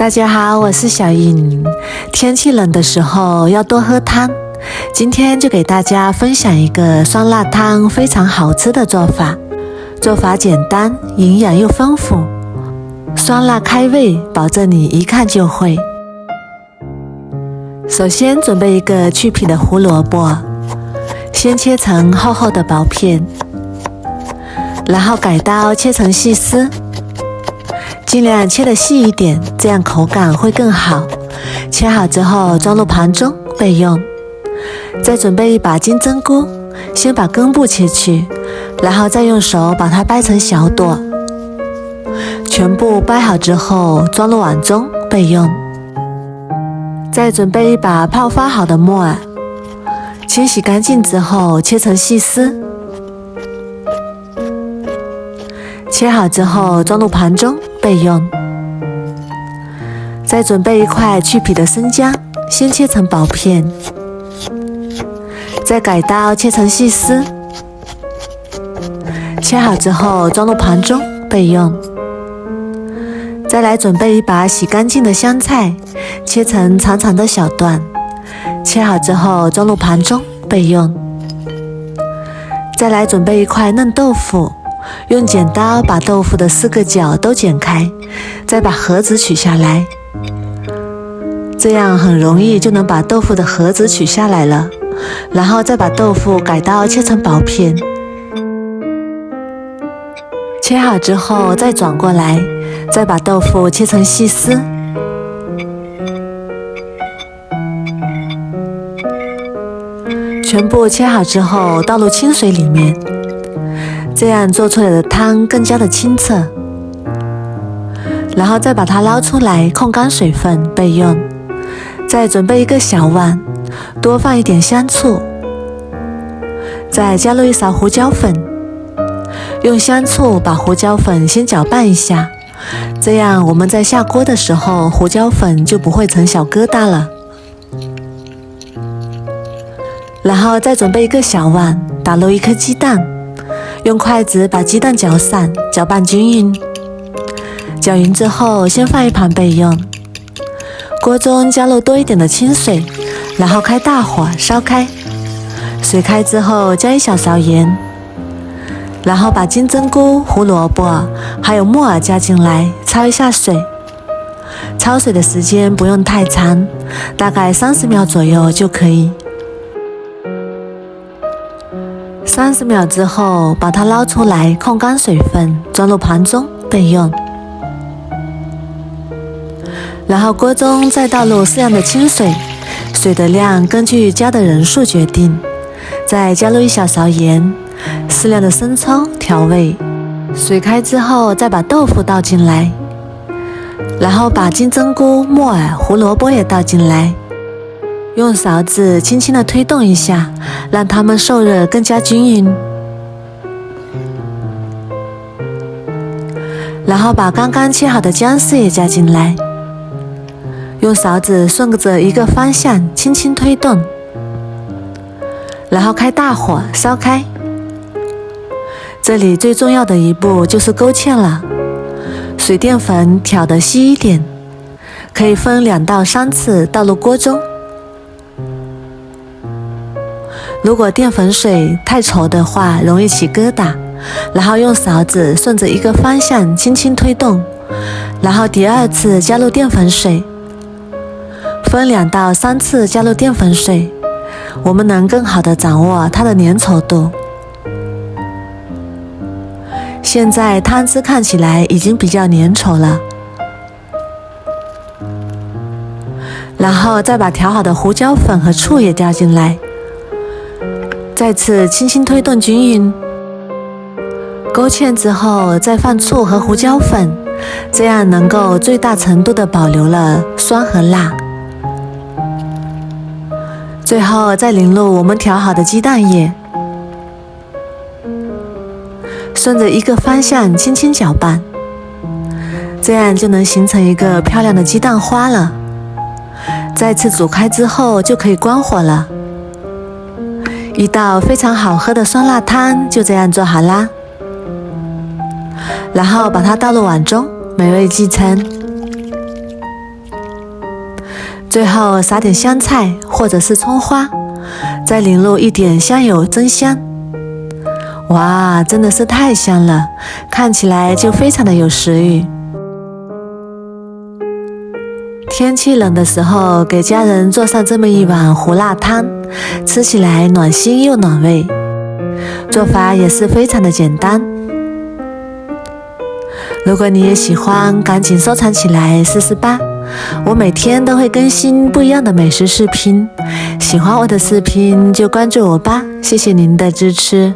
大家好，我是小颖。天气冷的时候要多喝汤，今天就给大家分享一个酸辣汤非常好吃的做法。做法简单，营养又丰富，酸辣开胃，保证你一看就会。首先准备一个去皮的胡萝卜，先切成厚厚的薄片，然后改刀切成细丝，尽量切得细一点，这样口感会更好。切好之后装入盘中备用。再准备一把金针菇，先把根部切去，然后再用手把它掰成小朵。全部掰好之后装入碗中备用。再准备一把泡发好的木耳，清洗干净之后切成细丝。切好之后装入盘中备用。再准备一块去皮的生姜，先切成薄片，再改刀切成细丝。切好之后装入盘中备用。再来准备一把洗干净的香菜，切成长长的小段，切好之后装入盘中备用。再来准备一块嫩豆腐，用剪刀把豆腐的4个角都剪开，再把核子取下来，这样很容易就能把豆腐的核子取下来了。然后再把豆腐改刀切成薄片，切好之后再转过来，再把豆腐切成细丝。全部切好之后倒入清水里面，这样做出来的汤更加的清澈。然后再把它捞出来，控干水分备用。再准备一个小碗，多放一点香醋，再加入1勺胡椒粉，用香醋把胡椒粉先搅拌一下，这样我们在下锅的时候胡椒粉就不会成小疙瘩了。然后再准备一个小碗，打入1颗鸡蛋，用筷子把鸡蛋搅散，搅拌均匀。搅匀之后先放一旁备用。锅中加入多一点的清水，然后开大火烧开。水开之后加1小勺盐，然后把金针菇、胡萝卜还有木耳加进来，焯一下水。焯水的时间不用太长，大概30秒左右就可以。30秒之后把它捞出来，控干水分，装入盘中备用。然后锅中再倒入适量的清水，水的量根据加的人数决定。再加入1小勺盐，适量的生抽调味。水开之后再把豆腐倒进来，然后把金针菇、木耳、胡萝卜也倒进来，用勺子轻轻的推动一下，让它们受热更加均匀。然后把刚刚切好的姜丝也加进来，用勺子顺着一个方向轻轻推动，然后开大火烧开。这里最重要的一步就是勾芡了，水淀粉挑得稀一点，可以分2到3次倒入锅中。如果淀粉水太稠的话，容易起疙瘩，然后用勺子顺着一个方向轻轻推动，然后第2次加入淀粉水，分2到3次加入淀粉水，我们能更好的掌握它的粘稠度。现在汤汁看起来已经比较粘稠了，然后再把调好的胡椒粉和醋也加进来，再次轻轻推动均匀。勾芡之后再放醋和胡椒粉，这样能够最大程度的保留了酸和辣。最后再淋入我们调好的鸡蛋液，顺着一个方向轻轻搅拌，这样就能形成一个漂亮的鸡蛋花了。再次煮开之后就可以关火了。一道非常好喝的酸辣汤就这样做好啦。然后把它倒入碗中，美味继承。最后撒点香菜或者是葱花，再淋入一点香油增香。哇，真的是太香了，看起来就非常的有食欲。天气冷的时候，给家人做上这么一碗胡辣汤，吃起来暖心又暖胃。做法也是非常的简单。如果你也喜欢，赶紧收藏起来试试吧。我每天都会更新不一样的美食视频，喜欢我的视频就关注我吧，谢谢您的支持。